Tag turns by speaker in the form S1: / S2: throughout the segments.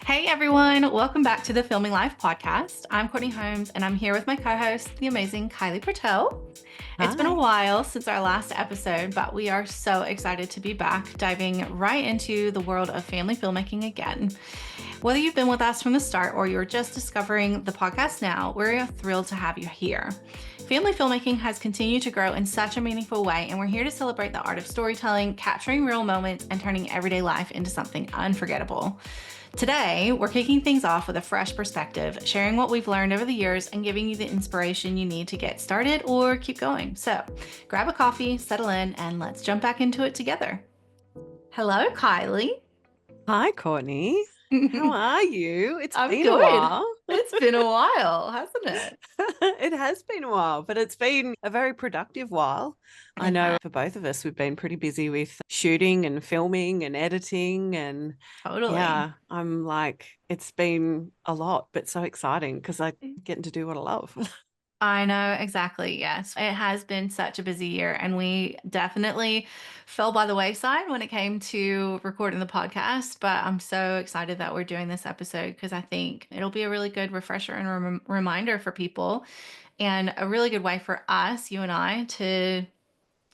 S1: Hey everyone, welcome back to the FilmingLife Podcast. I'm Courtney Holmes and I'm here with my co-host, the amazing Kylie Purtell. It's been a
S2: Hi.
S1: while since our last episode, but we are so excited to be back, diving right into the world of family filmmaking again. Whether you've been with us from the start or you're just discovering the podcast now, we're thrilled to have you here. Family filmmaking has continued to grow in such a meaningful way, and we're here to celebrate the art of storytelling, capturing real moments, and turning everyday life into something unforgettable. Today, we're kicking things off with a fresh perspective, sharing what we've learned over the years and giving you the inspiration you need to get started or keep going. So grab a coffee, settle in, and let's jump back into it together. Hello, Kylie.
S2: Hi, Courtney. How are you? It's
S1: I'm
S2: been a
S1: good.
S2: while.
S1: It's been a while, hasn't it?
S2: It has been a while, but it's been a very productive while. I know for both of us, we've been pretty busy with shooting and filming and editing. And
S1: Totally.
S2: yeah, I'm like, it's been a lot, but so exciting because I get to do what I love.
S1: I know exactly. Yes. It has been such a busy year, and we definitely fell by the wayside when it came to recording the podcast. But I'm so excited that we're doing this episode because I think it'll be a really good refresher and reminder for people, and a really good way for us, you and I, to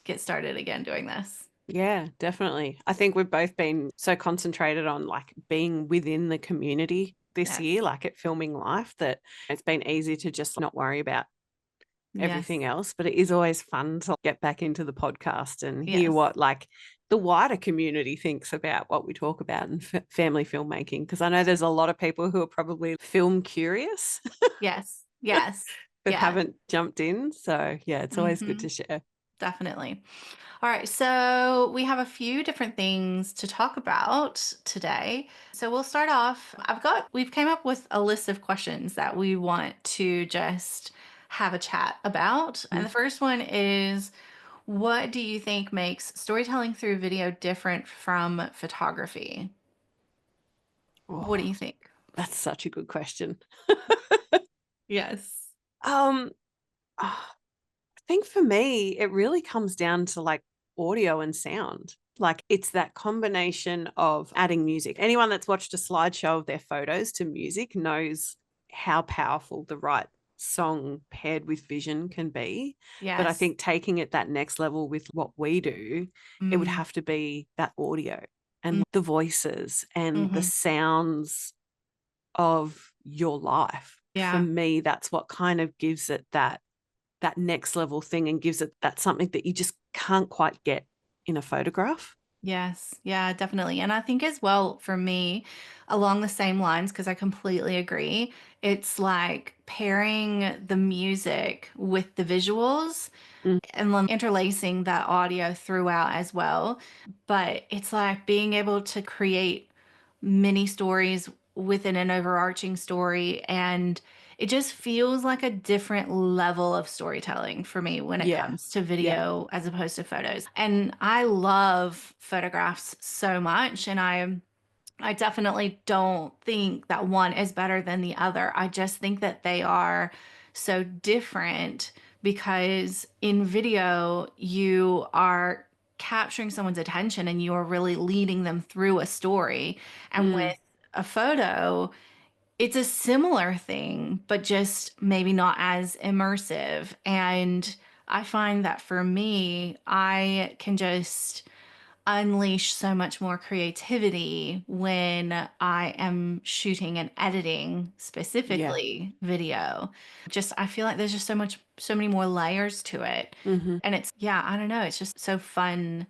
S1: get started again doing this.
S2: Yeah, definitely. I think we've both been so concentrated on like being within the community this year,
S1: Yes.
S2: like at Filming Life, that it's been easy to just not worry about everything
S1: Yes.
S2: else. But it is always fun to get back into the podcast and hear
S1: Yes.
S2: what like the wider community thinks about what we talk about in family filmmaking. Because I know there's a lot of people who are probably film curious
S1: Yes. Yes.
S2: but
S1: Yes.
S2: haven't jumped in. So yeah, it's always good to share.
S1: Definitely. All right, so we have a few different things to talk about today. So we'll start off. We've came up with a list of questions that we want to just have a chat about. And the first one is, what do you think makes storytelling through video different from photography? What do
S2: Oh,
S1: you think?
S2: that's such a good question.
S1: Yes.
S2: um I think for me, it really comes down to like audio and sound. Like it's that combination of adding music. Anyone that's watched a slideshow of their photos to music knows how powerful the right song paired with vision can be. But I
S1: Yes.
S2: think taking it that next level with what we do, it would
S1: Mm,
S2: have to be that audio and the voices and the
S1: mm-hmm.
S2: sounds of your life. For
S1: Yeah.
S2: me, that's what kind of gives it that next level thing and gives it that something that you just can't quite get in a photograph.
S1: Yes, yeah, definitely. And I think as well for me, along the same lines, because I completely agree, it's like pairing the music with the visuals
S2: Mm,
S1: and then interlacing that audio throughout as well. But it's like being able to create mini stories within an overarching story. And it just feels like a different level of storytelling for me when it
S2: yeah.
S1: comes to
S2: Yeah.
S1: video as opposed to photos. And I love photographs so much. And I definitely don't think that one is better than the other. I just think that they are so different because in video, you are capturing someone's attention and you are really leading them through a story. And
S2: Mm,
S1: with a photo, it's a similar thing, but just maybe not as immersive. And I find that for me, I can just unleash so much more creativity when I am shooting and editing
S2: yeah.
S1: specifically video. Just I feel like there's just so many more layers to it.
S2: Hmm.
S1: And it's yeah, I don't know, it's just so fun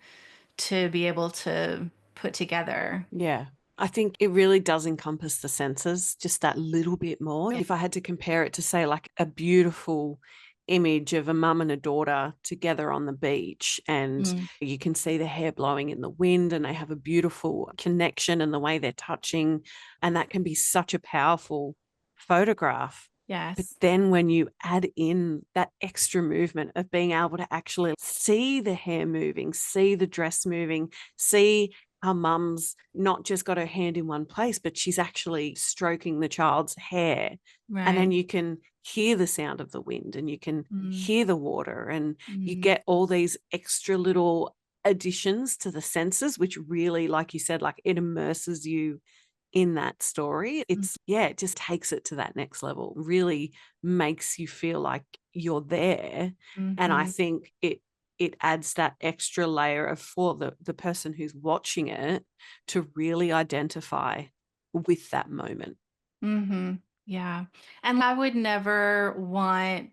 S1: to be able to put together.
S2: Yeah. I think it really does encompass the senses just that little bit more.
S1: Yeah.
S2: If I had to compare it to, say, like a beautiful image of a mum and a daughter together on the beach, and
S1: Mm,
S2: you can see the hair blowing in the wind, and they have a beautiful connection and the way they're touching. And that can be such a powerful photograph. But
S1: yes.
S2: then when you add in that extra movement of being able to actually see the hair moving, see the dress moving, see our mum's not just got her hand in one place, but she's actually stroking the child's hair. And
S1: Right.
S2: then you can hear the sound of the wind and you can
S1: Mm,
S2: hear the water, and you
S1: mm,
S2: get all these extra little additions to the senses, which really, like you said, like it immerses you in that story. It just takes it to that next level, really makes you feel like you're there. And I
S1: Mm-hmm.
S2: think it adds that extra layer of for the person who's watching it to really identify with that moment.
S1: Mm-hmm. Yeah. And I would never want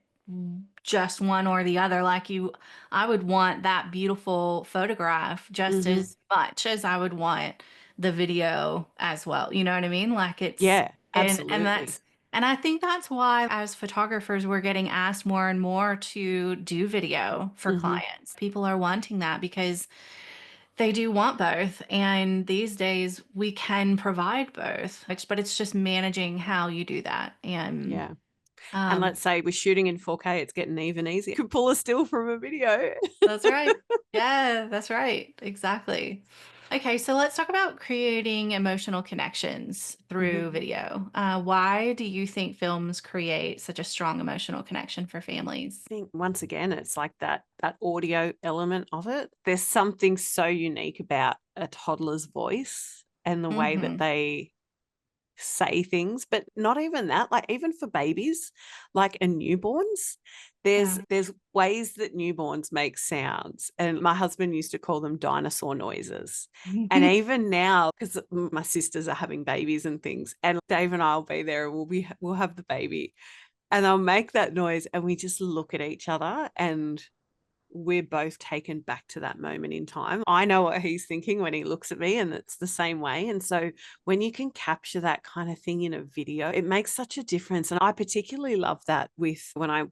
S1: just one or the other. I would want that beautiful photograph just
S2: Hmm.
S1: as much as I would want the video as well. You know what I mean?
S2: Yeah,
S1: And
S2: absolutely.
S1: and I think that's why as photographers, we're getting asked more and more to do video for
S2: Hmm.
S1: clients. People are wanting that because they do want both. And these days we can provide both, but it's just managing how you do that.
S2: Yeah. And
S1: Um,
S2: let's say we're shooting in 4K, it's getting even easier. You could pull a still from a video.
S1: that's right. Yeah, that's right. Exactly. Okay, so let's talk about creating emotional connections
S2: Hmm.
S1: through video. Why do you think films create such a strong emotional connection for families?
S2: I think once again, it's like that audio element of it. There's something so unique about a toddler's voice and the way that
S1: Mm-hmm.
S2: they say things, but not even that, like even for babies, like and newborns,
S1: Yeah.
S2: there's ways that newborns make sounds. And my husband used to call them dinosaur noises. And even now, because my sisters are having babies and things, and Dave and I'll be there and we'll have the baby. And I'll make that noise and we just look at each other and we're both taken back to that moment in time. I know what he's thinking when he looks at me, and it's the same way. And so when you can capture that kind of thing in a video, it makes such a difference. And I particularly love that with when I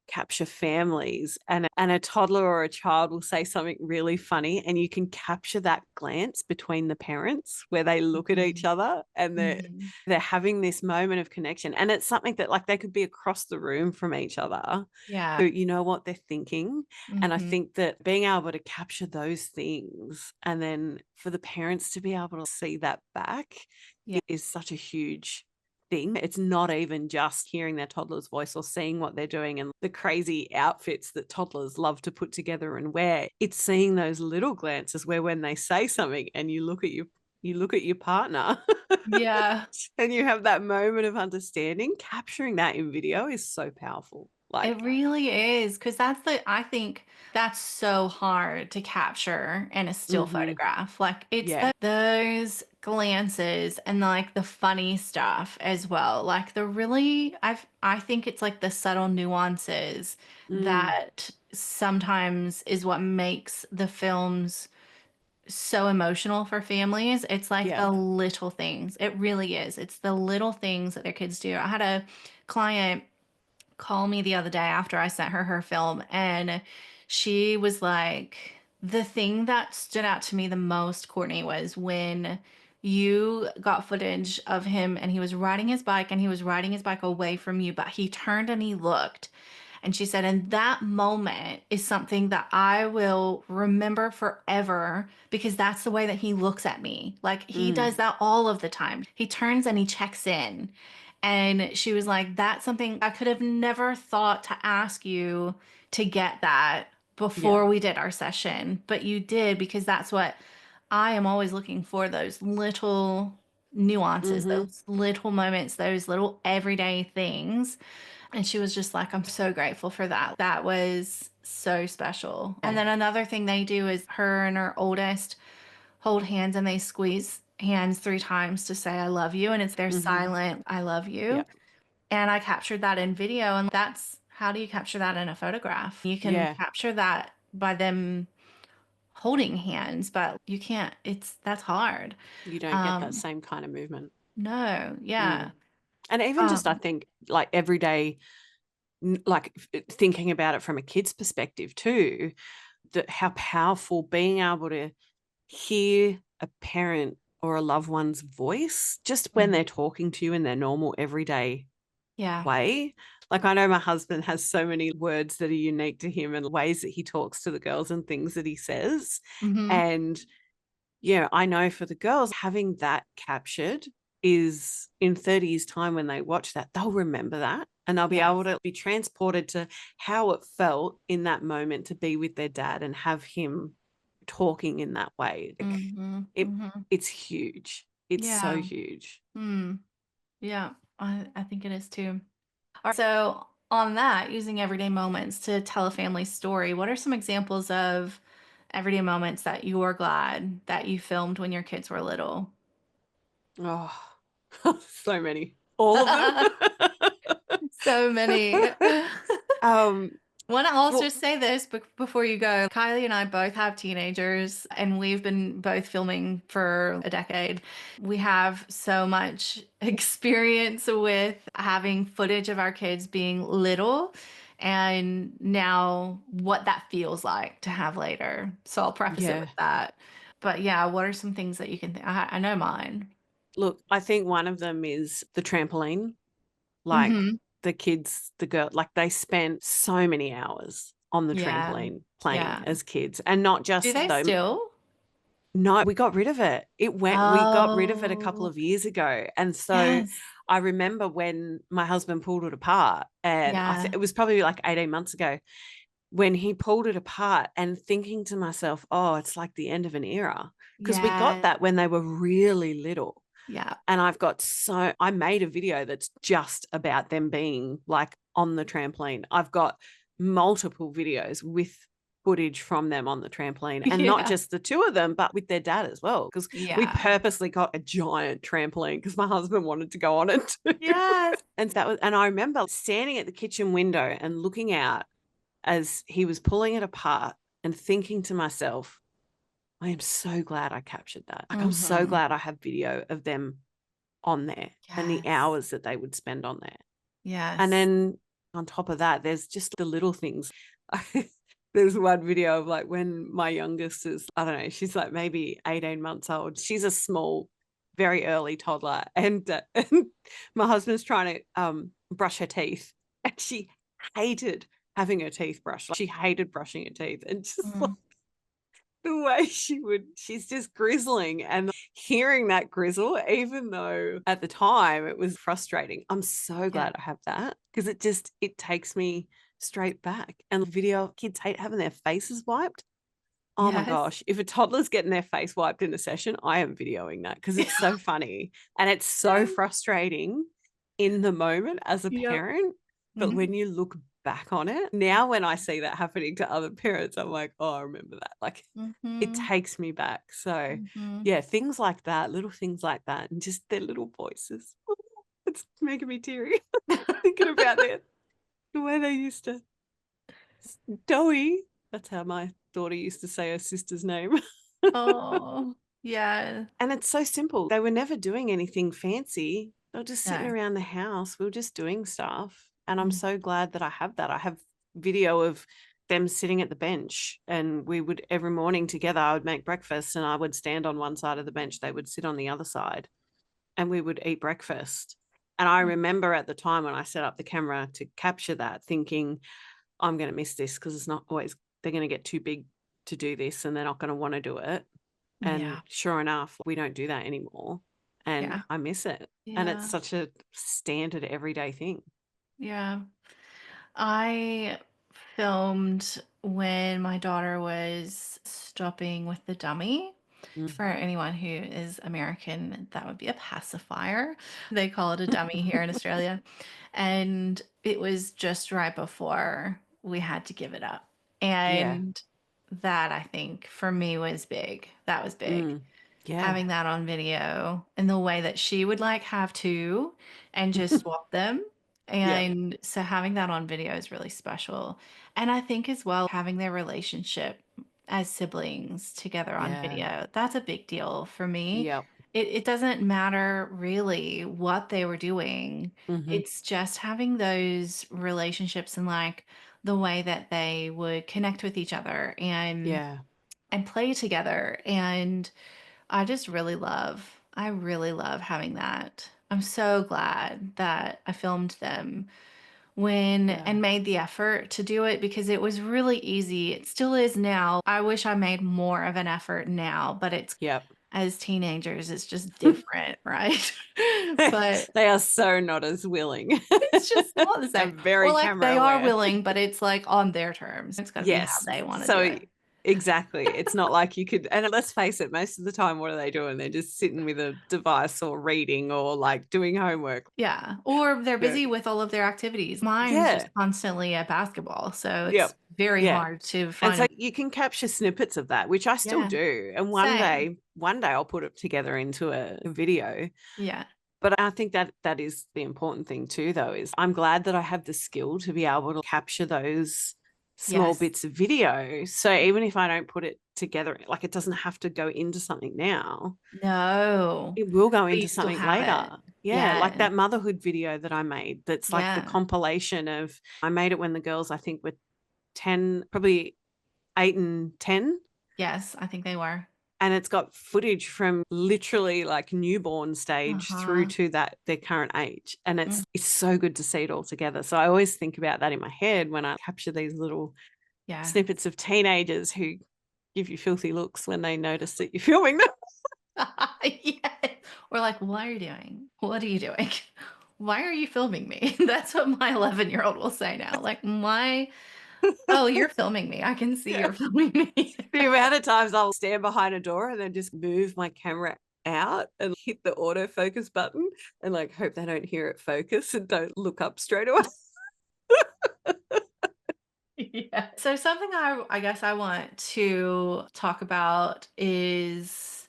S2: capture families and a toddler or a child will say something really funny and you can capture that glance between the parents where they look at each
S1: Mhm.
S2: other and
S1: Mhm.
S2: they're having this moment of connection, and it's something that like they could be across the room from each other,
S1: Yeah.
S2: so you know what they're thinking. And I
S1: Mhm.
S2: think that being able to capture those things and then for the parents to be able to see that back
S1: Yeah.
S2: is such a huge thing. It's not even just hearing their toddler's voice or seeing what they're doing and the crazy outfits that toddlers love to put together and wear. It's seeing those little glances where when they say something and you look at your partner
S1: Yeah.
S2: and you have that moment of understanding. Capturing that in video is so powerful.
S1: It
S2: Like,
S1: really is because I think that's so hard to capture in a still
S2: mhm,
S1: photograph. Like it's
S2: yeah.
S1: those glances and like the funny stuff as well. Like the really I think it's like the subtle nuances
S2: Mm,
S1: that sometimes is what makes the films so emotional for families. It's like
S2: yeah.
S1: the little things. It really is. It's the little things that their kids do. I had a client call me the other day after I sent her film, and she was like, the thing that stood out to me the most, Courtney, was when you got footage of him and he was riding his bike and he was riding his bike away from you, but he turned and he looked. And she said, and that moment is something that I will remember forever because that's the way that he looks at me. Like he
S2: Mm,
S1: does that all of the time. He turns and he checks in. And she was like, that's something I could have never thought to ask you to get that
S2: yeah.
S1: before we did our session. But you did because that's what I am always looking for, those little nuances,
S2: Mhm.
S1: those little moments, those little everyday things. And she was just like, I'm so grateful for that. That was so special. And
S2: Yeah.
S1: then another thing they do is her and her oldest hold hands and they squeeze hands 3 times to say, I love you. And it's their
S2: Mhm.
S1: silent, I love
S2: Yeah.
S1: you. And I captured that in video. And that's how do you capture that in a photograph? You can
S2: Yeah.
S1: capture that by them holding hands, but you can't, that's hard.
S2: You don't get that
S1: Um,
S2: same kind of movement.
S1: no,
S2: Mm.
S1: yeah.
S2: And even just I
S1: Um,
S2: think like everyday like thinking about it from a kid's perspective too, that how powerful being able to hear a parent or a loved one's voice just when
S1: mhm.
S2: they're talking to you in their normal everyday
S1: Yeah.
S2: way. Like I know my husband has so many words that are unique to him and ways that he talks to the girls and things that he says.
S1: Hmm.
S2: And yeah, I know for the girls, having that captured is in 30 years' time when they watch that, they'll remember that and they'll be able
S1: Yes.
S2: to be transported to how it felt in that moment to be with their dad and have him talking in that way. Like
S1: Hmm.
S2: it
S1: Hmm.
S2: it's huge. It's so
S1: Yeah.
S2: huge.
S1: Yeah. I think it is too. All right, so on that, using everyday moments to tell a family story, what are some examples of everyday moments that you're glad that you filmed when your kids were little?
S2: Oh, so many. All of them.
S1: So many.
S2: um,
S1: Want to also
S2: well,
S1: say this before you go. Kylie and I both have teenagers, and we've been both filming for a decade. We have so much experience with having footage of our kids being little and now what that feels like to have later. So I'll preface it
S2: yeah.
S1: with that. But yeah, what are some things that you can I know mine.
S2: Look, I think one of them is the trampoline. Like
S1: Mm-hmm.
S2: the kids, the girl, like they spent so many hours on the
S1: Yeah.
S2: trampoline playing
S1: Yeah.
S2: as kids, and not
S1: Do
S2: just
S1: they
S2: them.
S1: still?
S2: No, we got rid of it. We got rid of it a couple
S1: Oh,
S2: of years ago. And so
S1: yes.
S2: I remember when my husband pulled it apart, and
S1: Yeah.
S2: it was probably like 18 months ago when he pulled it apart, and thinking to myself, oh, it's like the end of an era. Because we got
S1: Yeah.
S2: that when they were really little.
S1: Yeah.
S2: And I made a video that's just about them being like on the trampoline. I've got multiple videos with footage from them on the trampoline, and not
S1: Yeah.
S2: just the two of them, but with their dad as well. Because we
S1: Yeah.
S2: purposely got a giant trampoline because my husband wanted to go on it too.
S1: Yes.
S2: And I remember standing at the kitchen window and looking out as he was pulling it apart and thinking to myself, I am so glad I captured that. Like, I'm so
S1: Mm-hmm.
S2: glad I have video of them on there and the
S1: Yes.
S2: hours that they would spend on there. And
S1: Yes.
S2: then on top of that, there's just the little things. There's one video of like when my youngest is, I don't know, she's like maybe 18 months old. She's a small, very early toddler. And my husband's trying to brush her teeth. And she hated having her teeth brushed. Like, she hated brushing her teeth. And just like
S1: Mm.
S2: the way she's just grizzling, and hearing that grizzle, even though at the time it was frustrating. I'm so
S1: Yeah.
S2: glad I have that, because it takes me straight back. And video, kids hate having their faces wiped. Oh my
S1: Yes.
S2: gosh, if a toddler's getting their face wiped in a session, I am videoing that because it's so funny and it's so frustrating in the moment as a
S1: Yep.
S2: parent. But
S1: Mm-hmm.
S2: when you look back on it, now when I see that happening to other parents, I'm like, oh, I remember that. Like, it
S1: Mm-hmm.
S2: takes me back. So,
S1: Mm-hmm.
S2: yeah, things like that, little things like that, and just their little voices. It's making me teary thinking about it, the way they used to. Doey. That's how my daughter used to say her sister's name.
S1: Oh, yeah.
S2: And it's so simple. They were never doing anything fancy. They were just sitting
S1: No.
S2: around the house. We were just doing stuff. And I'm
S1: Mm.
S2: so glad that I have that. I have video of them sitting at the bench, and we would every morning together, I would make breakfast and I would stand on one side of the bench. They would sit on the other side, and we would eat breakfast. And I remember at the time when I set up the camera to capture that, thinking, I'm going to miss this because it's not always, they're going to get too big to do this and they're not going to want to do it. And
S1: Yeah.
S2: sure enough, we don't do that anymore. And
S1: Yeah.
S2: I miss it. And it's
S1: Yeah.
S2: such a standard everyday thing.
S1: Yeah. I filmed when my daughter was stopping with the dummy.
S2: Mm.
S1: For anyone who is American, that would be a pacifier. They call it a dummy here in Australia. And it was just right before we had to give it up.
S2: Yeah.
S1: And that, I think, for me was big. That was big.
S2: Mm. Yeah.
S1: Having that on video in the way that she would like have two and just swap them.
S2: Yep.
S1: And so having that on video is really special. And I think as well, having their relationship as siblings together on
S2: Yeah.
S1: video, that's a big deal for me.
S2: Yep.
S1: It doesn't matter really what they were doing.
S2: Mm-hmm.
S1: It's just having those relationships and like the way that they would connect with each other
S2: Yeah.
S1: and play together. And I really love having that. I'm so glad that I filmed them when
S2: Yeah.
S1: and made the effort to do it because it was really easy. It still is now. I wish I made more of an effort now, but it's
S2: Yep.
S1: as teenagers, it's just different, right? But
S2: They are so not as willing
S1: it's just not the same.
S2: and
S1: Or
S2: very
S1: like
S2: camera
S1: they are
S2: aware.
S1: willing, but it's like on their terms. It's got to be how
S2: Yes.
S1: they want to do
S2: So
S1: it.
S2: Exactly. It's not like you could, and let's face it, most of the time, what are they doing? They're just sitting with a device or reading or like doing homework.
S1: Yeah. Or they're
S2: Yeah.
S1: busy with all of their activities. Mine's
S2: Yeah.
S1: just constantly at basketball. So it's
S2: Yep.
S1: very
S2: Yeah.
S1: hard to
S2: And so
S1: find.
S2: you can capture snippets of that, which I still
S1: Yeah.
S2: do. And
S1: Same.
S2: one day I'll put it together into a video.
S1: Yeah.
S2: But I think that is the important thing too, though, is I'm glad that I have the skill to be able to capture those small
S1: Yes.
S2: bits of video. So even if I don't put it together, like it doesn't have to go into something now,
S1: No.
S2: it will go
S1: But you
S2: into
S1: still
S2: something
S1: have it.
S2: later. Yeah, like
S1: Yeah.
S2: that motherhood video that I made. That's like the
S1: Yeah.
S2: compilation of, I made it when the girls, I think, were 10, probably 8 and 10.
S1: Yes, I think they were.
S2: And it's got footage from literally like newborn stage through
S1: Uh-huh.
S2: to that their current age. And
S1: Mm.
S2: it's so good to see it all together. So I always think about that in my head when I capture these little
S1: Yeah.
S2: snippets of teenagers who give you filthy looks when they notice that you're filming them.
S1: Yes. We're like, what are you doing? What are you doing? Why are you filming me? That's what my 11-year-old will say now. Like, why? Oh, you're filming me. I can see
S2: Yeah.
S1: you're filming me.
S2: The amount of times I'll stand behind a door and then just move my camera out and hit the autofocus button and like hope they don't hear it focus and don't look up straight away.
S1: Yeah. So something I guess I want to talk about is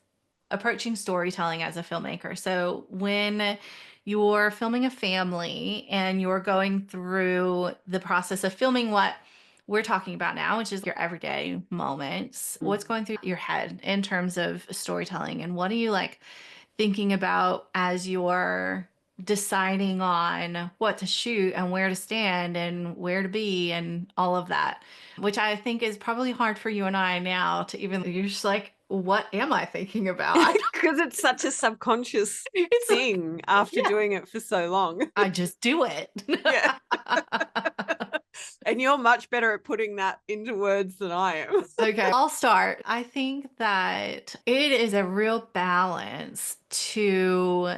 S1: approaching storytelling as a filmmaker. So when you're filming a family and you're going through the process of filming what we're talking about now, which is your everyday moments, what's going through your head in terms of storytelling and what are you like thinking about as you're deciding on what to shoot and where to stand and where to be and all of that, which I think is probably hard for you and I now to even, you're just like, what am I thinking about?
S2: Because it's such a subconscious
S1: It's like,
S2: thing after
S1: yeah,
S2: doing it for so long.
S1: I just do it.
S2: Yeah. And you're much better at putting that into words than I am.
S1: Okay, I'll start. I think that it is a real balance to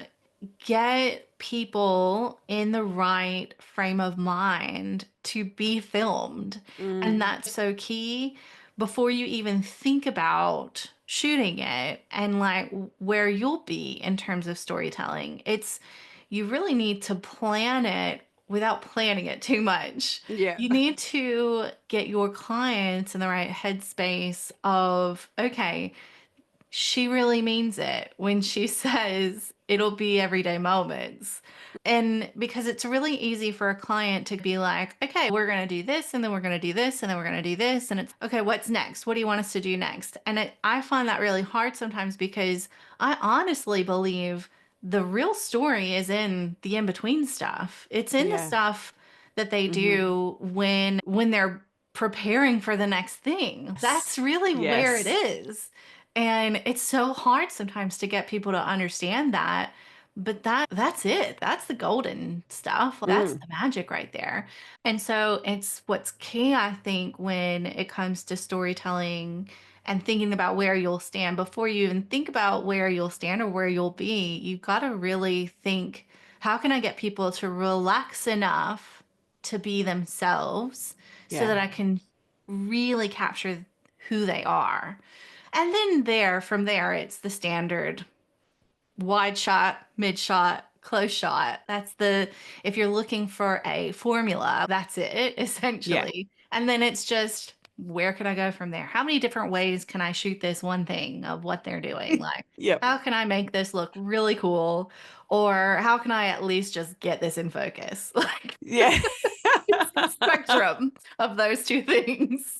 S1: get people in the right frame of mind to be filmed. And that's so key before you even think about shooting it and like where you'll be in terms of storytelling. It's you really need to plan it without planning it too much.
S2: Yeah.
S1: You need to get your clients in the right headspace of, okay, she really means it when she says it'll be everyday moments. And because it's really easy for a client to be like, okay, we're going to do this, and then we're going to do this, and then we're going to do this. And it's, okay, what's next? What do you want us to do next? And I find that really hard sometimes because I honestly believe the real story is in the in between stuff. It's in the
S2: Yeah.
S1: stuff that they
S2: Mhm.
S1: do when they're preparing for the next thing. That's really where it
S2: Yes.
S1: is. And it's so hard sometimes to get people to understand that. But that's it. That's the golden stuff. That's
S2: Mm.
S1: the magic right there. And so it's what's key, I think, when it comes to storytelling and thinking about where you'll stand. Before you even think about where you'll stand or where you'll be, you've got to really think, how can I get people to relax enough to be themselves so
S2: Yeah.
S1: that I can really capture who they are? And then from there, it's the standard wide shot, mid shot, close shot. If you're looking for a formula, that's it
S2: Yeah.
S1: essentially. And then it's just, where can I go from there? How many different ways can I shoot this one thing of what they're doing? Like,
S2: Yep.
S1: how can I make this look really cool? Or how can I at least just get this in focus? Like,
S2: Yeah.
S1: it's the spectrum of those two things.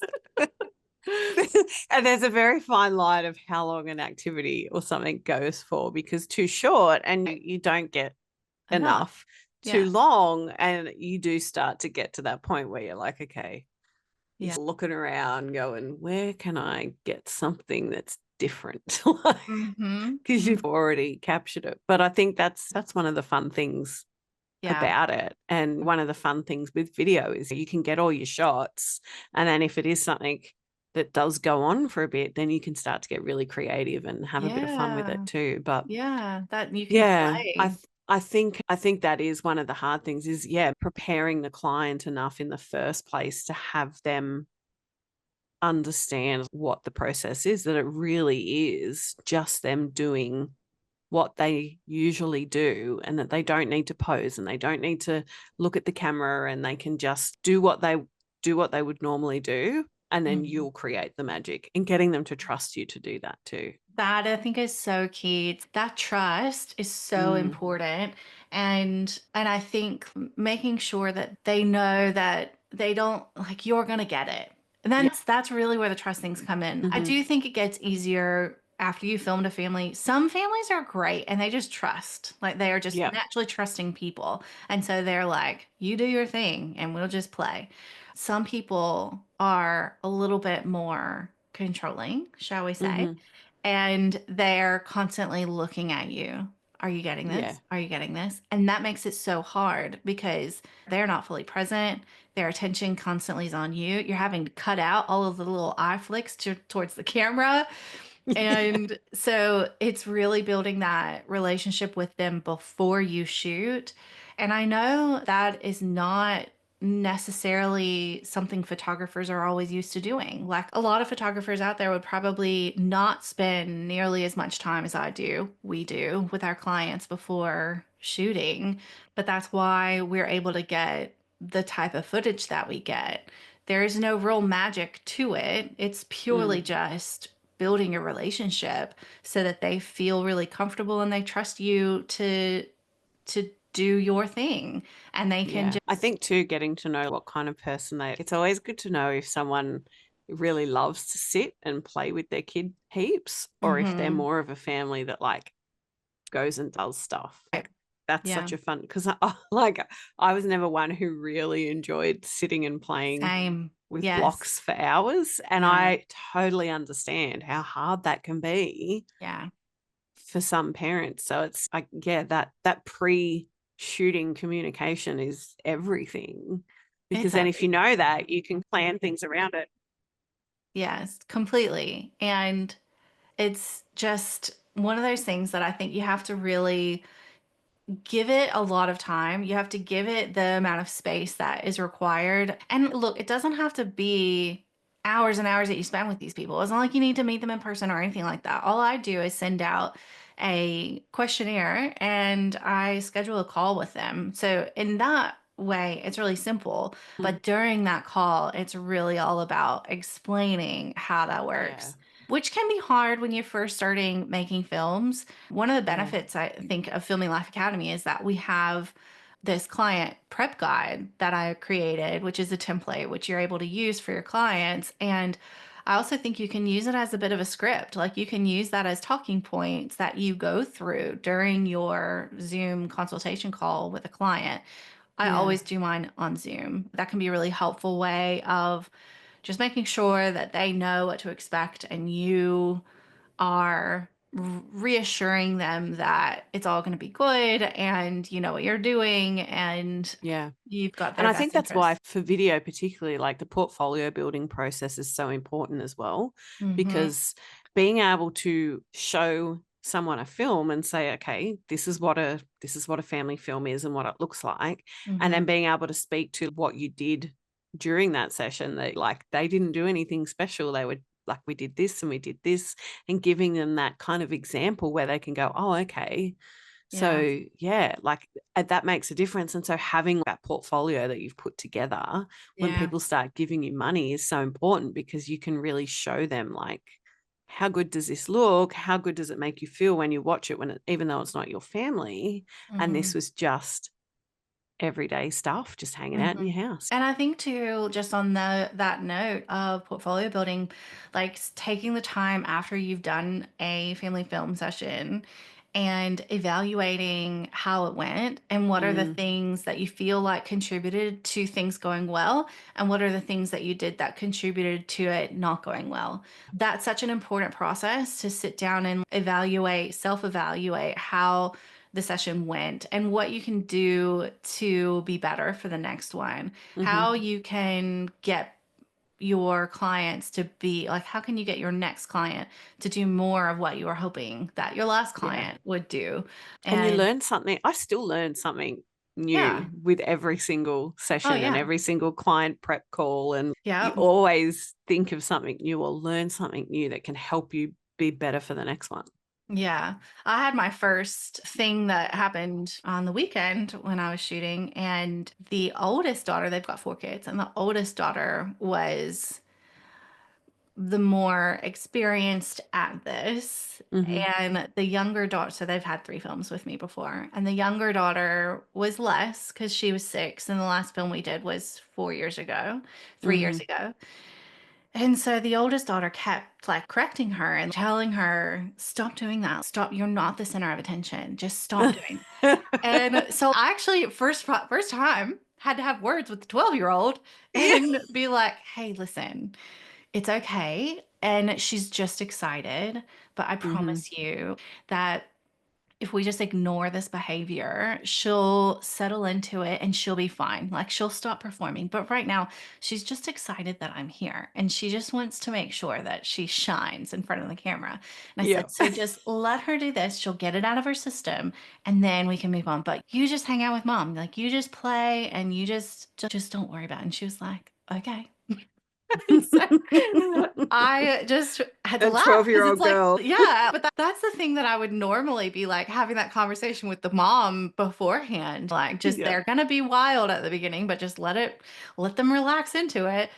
S2: And there's a very fine line of how long an activity or something goes for, because too short and you don't get
S1: Enough.
S2: enough, too
S1: Yeah.
S2: long and you do start to get to that point where you're like, okay, you're
S1: Yeah.
S2: looking around going, where can I get something that's different? Like, because
S1: Mm-hmm.
S2: you've already captured it. But I think that's one of the fun things
S1: Yeah.
S2: about it. And one of the fun things with video is you can get all your shots. And then if it is something that does go on for a bit, then you can start to get really creative and have a bit of fun with it
S1: Yeah.
S2: too. But
S1: Yeah. That you can
S2: yeah,
S1: play.
S2: I think that is one of the hard things is, yeah, preparing the client enough in the first place to have them understand what the process is, that it really is just them doing what they usually do, and that they don't need to pose and they don't need to look at the camera, and they can just do what they would normally do, and then
S1: Mhm.
S2: you'll create the magic, and getting them to trust you to do that too.
S1: That I think is so key. That trust is so
S2: Mm,
S1: important. And I think making sure that they know that they don't like you're gonna get it. And
S2: yeah.
S1: that's really where the trust things come in. I
S2: Mhm.
S1: do think it gets easier after you filmed a family. Some families are great and they just trust. Like they are just
S2: Yeah.
S1: naturally trusting people. And so they're like, you do your thing and we'll just play. Some people are a little bit more controlling, shall we say?
S2: Mhm.
S1: And they're constantly looking at you. Are you getting
S2: Yeah.
S1: this? Are you getting this? And that makes it so hard because they're not fully present. Their attention constantly is on you. You're having to cut out all of the little eye flicks towards the camera.
S2: Yeah.
S1: And so it's really building that relationship with them before you shoot. And I know that is not necessarily something photographers are always used to doing. Like a lot of photographers out there would probably not spend nearly as much time as we do with our clients before shooting. But that's why we're able to get the type of footage that we get. There is no real magic to it. It's purely
S2: Mm.
S1: just building a relationship so that they feel really comfortable and they trust you to do your thing and they can
S2: Yeah. I
S1: just
S2: think too, getting to know what kind of person it's always good to know if someone really loves to sit and play with their kid heaps, or if they're
S1: Mhm.
S2: more of a family that like goes and does stuff.
S1: Right.
S2: Like that's
S1: Yeah,
S2: such a fun, because like I was never one who really enjoyed sitting and playing
S1: same.
S2: with
S1: Yes.
S2: blocks for hours. And
S1: Yeah.
S2: I totally understand how hard that can be
S1: Yeah.
S2: for some parents. So it's like, yeah, that pre-shooting communication is everything. Because
S1: It's
S2: then if you
S1: everything.
S2: know that, you can plan things around it.
S1: Yes, completely. And it's just one of those things that I think you have to really give it a lot of time. You have to give it the amount of space that is required. And look, it doesn't have to be hours and hours that you spend with these people. It's not like you need to meet them in person or anything like that. All I do is send out a questionnaire and I schedule a call with them. So in that way, it's really simple.
S2: Mm.
S1: But during that call, it's really all about explaining how that
S2: Yeah.
S1: works, which can be hard when you're first starting making films. One of the
S2: Yeah.
S1: benefits I think of Filming Life Academy is that we have this client prep guide that I created, which is a template which you're able to use for your clients. And I also think you can use it as a bit of a script. Like you can use that as talking points that you go through during your Zoom consultation call with a client. I
S2: Yeah.
S1: always do mine on Zoom. That can be a really helpful way of just making sure that they know what to expect and you are reassuring them that it's all going to be good and you know what you're doing and
S2: Yeah.
S1: you've got
S2: And
S1: their
S2: I think
S1: best
S2: that's why
S1: interests.
S2: for video, particularly, like the portfolio building process is so important as well,
S1: Hmm.
S2: because being able to show someone a film and say, okay, this is what a family film is and what it looks like. And then
S1: Hmm.
S2: being able to speak to what you did during that session, that like they didn't do anything special. They were like, we did this and we did this, and giving them that kind of example where they can go, oh, okay.
S1: Yeah.
S2: So yeah, like that makes a difference. And so having that portfolio that you've put together when
S1: Yeah.
S2: people start giving you money is so important, because you can really show them like, how good does this look? How good does it make you feel when you watch it, even though it's not your family, and this
S1: Hmm.
S2: was just everyday stuff, just hanging out in
S1: Hmm.
S2: your house.
S1: And I think too, just on that note of portfolio building, like taking the time after you've done a family film session and evaluating how it went and what are the
S2: Mm,
S1: things that you feel like contributed to things going well and what are the things that you did that contributed to it not going well. That's such an important process to sit down and evaluate, self-evaluate how the session went and what you can do to be better for the next one.
S2: hmm.
S1: How you can get your clients to be like, how can you get your next client to do more of what you were hoping that your last
S2: Yeah.
S1: client would do?
S2: And you
S1: And
S2: learn something. I still learn something new
S1: Yeah.
S2: with every single
S1: Oh,
S2: session and
S1: yeah.
S2: every single client prep call. And you
S1: Yeah.
S2: always think of something new or learn something new that can help you be better for the next one.
S1: Yeah. I had my first thing that happened on the weekend when I was shooting, and the oldest daughter, they've got 4 kids, and the oldest daughter was the more experienced at this.
S2: Mhm.
S1: And the younger daughter, so they've had 3 films with me before, and the younger daughter was less because she was 6, and the last film we did was 4 years ago, 3 years
S2: Mhm.
S1: ago. And so the oldest daughter kept like correcting her and telling her, stop doing that. Stop. You're not the center of attention. Just stop doing. And so I actually first time had to have words with the 12-year-old
S2: Yeah.
S1: and be like, hey, listen, it's okay. And she's just excited. But I
S2: Mhm.
S1: promise you that if we just ignore this behavior, she'll settle into it and she'll be fine. Like she'll stop performing. But right now, she's just excited that I'm here and she just wants to make sure that she shines in front of the camera. And I
S2: Yeah.
S1: said, so just let her do this. She'll get it out of her system and then we can move on. But you just hang out with mom. Like you just play and you just don't worry about it. And she was like, okay. So I just had to
S2: A
S1: laugh because it's
S2: 12-year-old
S1: like,
S2: girl.
S1: yeah, but that's the thing that I would normally be like having that conversation with the mom beforehand. Like, just
S2: Yeah.
S1: they're gonna be wild at the beginning, but just let them relax into it.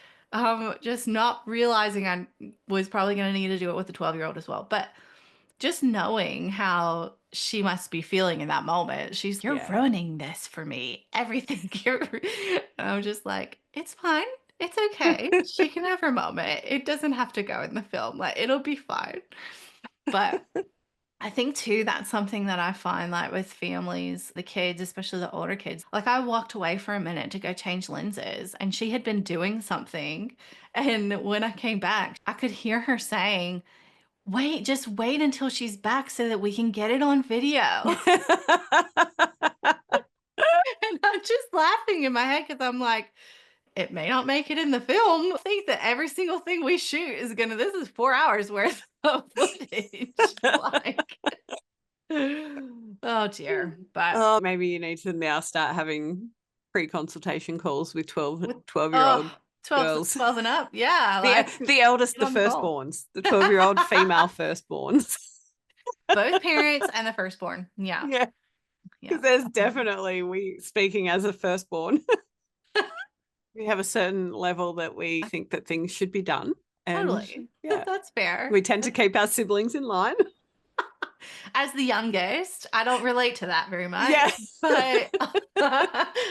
S1: Just not realizing I was probably gonna need to do it with the 12-year-old as well. But just knowing how she must be feeling in that moment. You're
S2: Yeah.
S1: ruining this for me. Everything. And I'm just like, it's fine. It's okay. She can have her moment. It doesn't have to go in the film. Like, it'll be fine. But I think too, that's something that I find like with families, the kids, especially the older kids. Like I walked away for a minute to go change lenses and she had been doing something. And when I came back, I could hear her saying, wait, just wait until she's back so that we can get it on video. And I'm just laughing in my head because I'm like, it may not make it in the film. I think that every single thing we shoot is this is 4 hours worth of footage. Like, oh dear. But
S2: Oh, maybe you need to now start having pre-consultation calls with
S1: with
S2: 12-year-old
S1: 12,
S2: girls.
S1: 12 and up. Yeah.
S2: The
S1: Like,
S2: the eldest,
S1: get
S2: the
S1: on the call.
S2: firstborns, the 12-year-old female firstborns.
S1: Both parents and the firstborn. Yeah.
S2: Yeah,
S1: Yeah.
S2: because there's definitely, we speaking as a firstborn, we have a certain level that we think that things should be done. And
S1: Totally.
S2: yeah,
S1: That's fair.
S2: we tend to keep our siblings in line.
S1: As the youngest, I don't relate to that very
S2: Yeah.
S1: much, but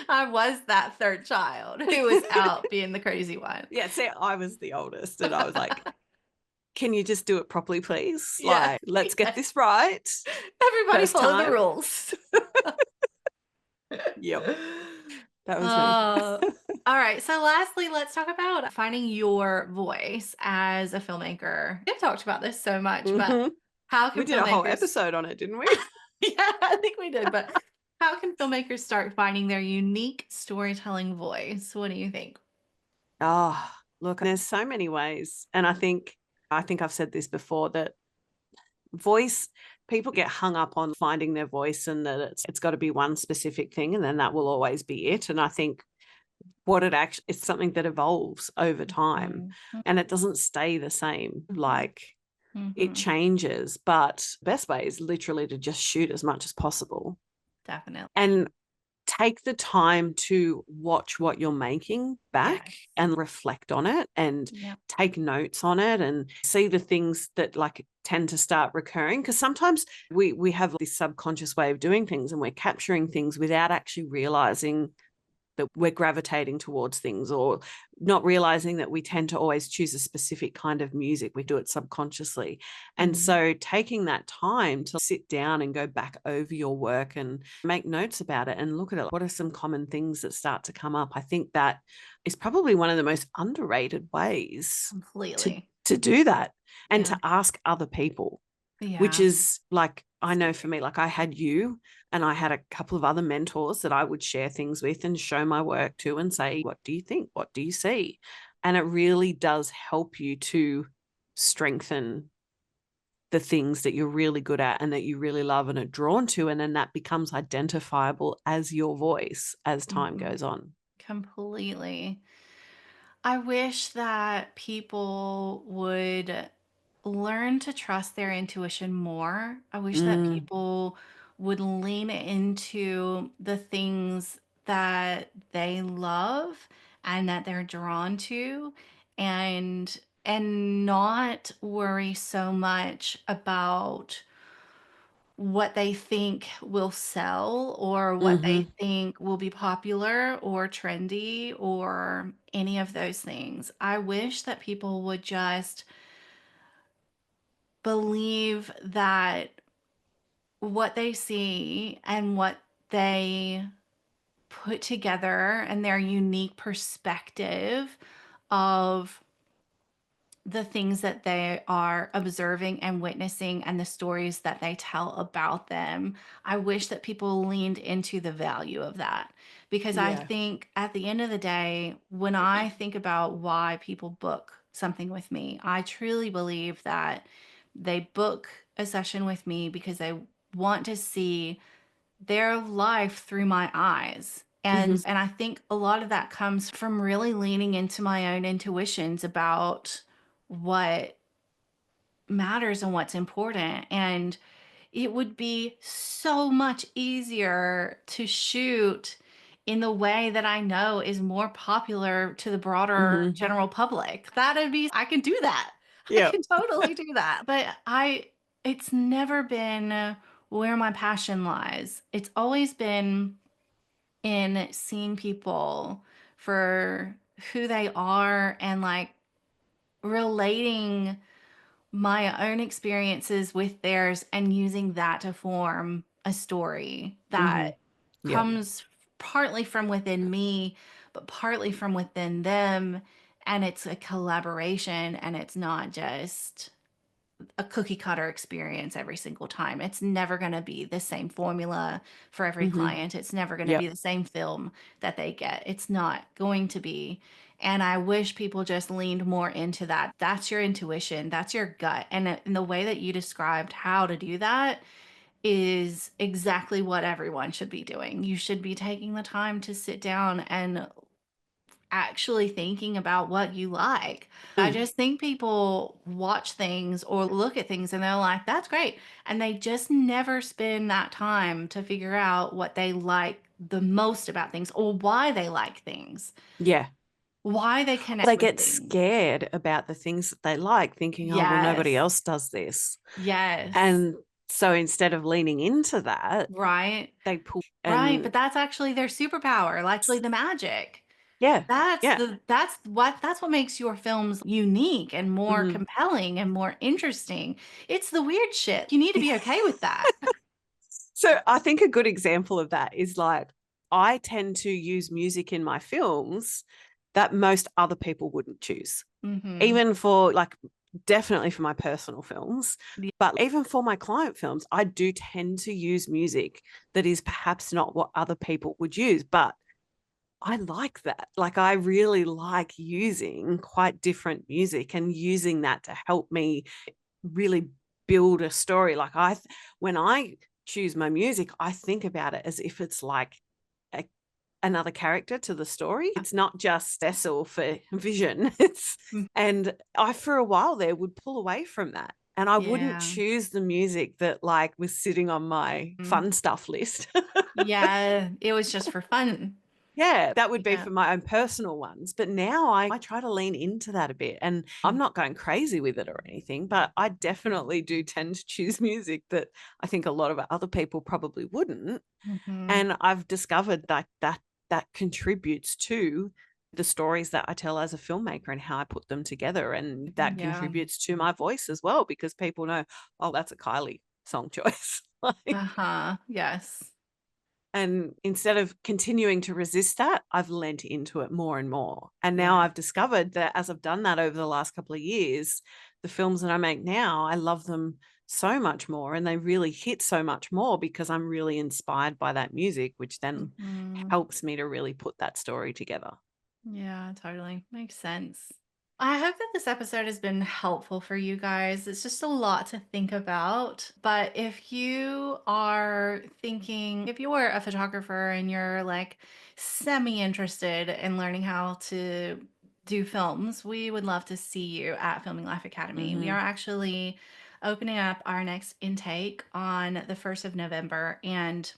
S1: I was that third child who was out being the crazy one.
S2: Yeah, see, I was the oldest and I was like, can you just do it properly, please?
S1: Yeah.
S2: Like, let's get
S1: Yeah.
S2: this right.
S1: Everybody
S2: First
S1: follow the
S2: time.
S1: rules.
S2: Yep, that was me.
S1: All right. So, lastly, let's talk about finding your voice as a filmmaker. We've talked about this so much, but
S2: Mhm.
S1: how
S2: We
S1: can
S2: did a whole
S1: filmmakers?
S2: episode on it, didn't we?
S1: Yeah, I think we did. But how can filmmakers start finding their unique storytelling voice? What do you think?
S2: Oh, look, there's so many ways. And I think I've said this before, that voice, people get hung up on finding their voice and that it's got to be one specific thing and then that will always be it. And I think what it actually, it's something that evolves over time
S1: Mhm.
S2: and it doesn't stay the same. Like it
S1: Mhm.
S2: changes, but the best way is literally to just shoot as much as possible
S1: Definitely.
S2: and take the time to watch what you're making back
S1: Yes.
S2: and reflect on it and
S1: Yeah.
S2: take notes on it and see the things that like tend to start recurring, because sometimes we have this subconscious way of doing things and we're capturing things without actually realizing that we're gravitating towards things, or not realizing that we tend to always choose a specific kind of music. We do it subconsciously. And
S1: Mhm.
S2: so taking that time to sit down and go back over your work and make notes about it and look at it. What are some common things that start to come up? I think that is probably one of the most underrated ways
S1: Completely.
S2: to do that and
S1: Yeah.
S2: to ask other people, which
S1: Yeah.
S2: is like, I know for me, like I had you and I had a couple of other mentors that I would share things with and show my work to and say, what do you think? What do you see? And it really does help you to strengthen the things that you're really good at and that you really love and are drawn to. And then that becomes identifiable as your voice as time
S1: Mhm.
S2: goes on.
S1: Completely. I wish that people would learn to trust their intuition more. I wish that
S2: Mm,
S1: people would lean into the things that they love and that they're drawn to, and not worry so much about what they think will sell or what they
S2: hmm
S1: think will be popular or trendy or any of those things. I wish that people would just believe that what they see and what they put together and their unique perspective of the things that they are observing and witnessing and the stories that they tell about them. I wish that people leaned into the value of that, because I
S2: Yeah.
S1: think at the end of the day, when I think about why people book something with me, I truly believe that they book a session with me because they want to see their life through my eyes.
S2: hmm
S1: And I think a lot of that comes from really leaning into my own intuitions about what matters and what's important. And it would be so much easier to shoot in the way that I know is more popular to the broader
S2: hmm
S1: general public. That'd be, I can do that. I
S2: Yeah.
S1: can totally do that. But it's never been where my passion lies. It's always been in seeing people for who they are and like relating my own experiences with theirs and using that to form a story
S2: hmm
S1: that
S2: Yeah.
S1: comes partly from within me, but partly from within them. And it's a collaboration, and it's not just a cookie cutter experience every single time. It's never going to be the same formula for every
S2: hmm
S1: client. It's never going to
S2: Yeah.
S1: be the same film that they get. It's not going to be. And I wish people just leaned more into that. That's your intuition, that's your gut. And the way that you described how to do that is exactly what everyone should be doing. You should be taking the time to sit down and actually thinking about what you like. I
S2: Mm.
S1: just think people watch things or look at things and they're like, that's great. And they just never spend that time to figure out what they like the most about things or why they like things,
S2: Yeah.
S1: why they connect
S2: They
S1: with
S2: get
S1: things.
S2: scared about the things that they like, thinking, oh, well, nobody
S1: Yes.
S2: else does this.
S1: Yes.
S2: And so instead of leaning into that,
S1: Right.
S2: they pull
S1: Right.
S2: and
S1: But that's actually their superpower, like the magic.
S2: yeah,
S1: That's
S2: yeah.
S1: the that's what makes your films unique and more
S2: hmm
S1: compelling and more interesting. It's the weird shit. You need to be okay with that.
S2: So I think a good example of that is like I tend to use music in my films that most other people wouldn't choose,
S1: Mhm.
S2: even for like definitely for my personal films,
S1: Yeah.
S2: but even for my client films, I do tend to use music that is perhaps not what other people would use, but I like that. Like I really like using quite different music and using that to help me really build a story. Like when I choose my music, I think about it as if it's like a, another character to the story. It's not just Cecil for Vision.
S1: Mm,
S2: And I for a while there would pull away from that. And I wouldn't
S1: yeah.
S2: choose the music that like was sitting on my
S1: Mm.
S2: fun stuff list.
S1: Yeah, it was just for fun.
S2: Yeah, that would be
S1: Yeah.
S2: for my own personal ones. But now I try to lean into that a bit. And I'm not going crazy with it or anything, but I definitely do tend to choose music that I think a lot of other people probably wouldn't.
S1: Mhm.
S2: And I've discovered that contributes to the stories that I tell as a filmmaker and how I put them together. And that
S1: Yeah.
S2: contributes to my voice as well, because people know, oh, that's a Kylie song choice. Like,
S1: Uh-huh. Yes.
S2: and instead of continuing to resist that, I've lent into it more and more. And now
S1: Yeah.
S2: I've discovered that as I've done that over the last couple of years, the films that I make now, I love them so much more and they really hit so much more because I'm really inspired by that music, which then
S1: Mhm.
S2: helps me to really put that story together.
S1: Yeah, totally. Makes sense. I hope that this episode has been helpful for you guys. It's just a lot to think about. But if you are thinking, if you're a photographer and you're like semi interested in learning how to do films, we would love to see you at Filming Life Academy. We
S2: Mm-hmm.
S1: are actually opening up our next intake on the 1st of November. And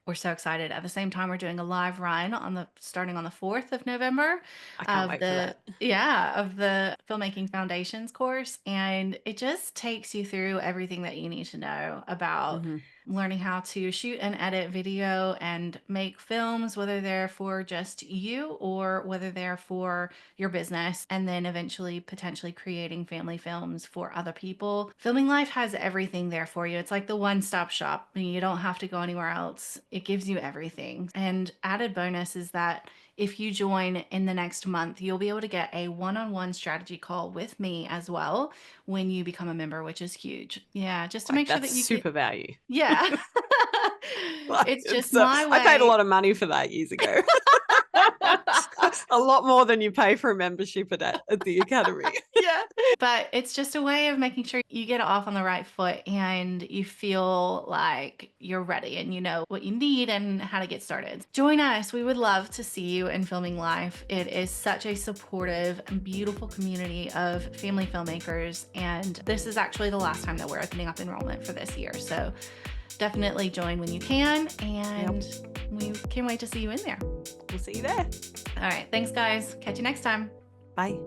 S1: we're so excited. At the same time, we're doing a live run on the starting on the 4th of November
S2: I can't
S1: of
S2: wait for that.
S1: the Filmmaking Foundations course. And it just takes you through everything that you need to know about
S2: Mm-hmm.
S1: learning how to shoot and edit video and make films, whether they're for just you or whether they're for your business, and then eventually potentially creating family films for other people. Filming Life has everything there for you. It's like the one-stop shop. You don't have to go anywhere else. It gives you everything. And added bonus is that if you join in the next month, you'll be able to get a one-on-one strategy call with me as well when you become a member, which is huge. Yeah, just to
S2: Like
S1: make sure
S2: that's
S1: that you get,
S2: super value.
S1: yeah.
S2: Like
S1: It's just
S2: it's,
S1: my
S2: I paid a
S1: way.
S2: lot of money for that years ago. A lot more than you pay for a membership at the academy.
S1: Yeah. But it's just a way of making sure you get off on the right foot and you feel like you're ready and you know what you need and how to get started. Join us. We would love to see you in Filming Life. It is such a supportive and beautiful community of family filmmakers. And this is actually the last time that we're opening up enrollment for this year. So definitely join when you can. And we can't wait to see you in there.
S2: We'll see you there.
S1: All right. Thanks, guys. Catch you next time.
S2: Bye.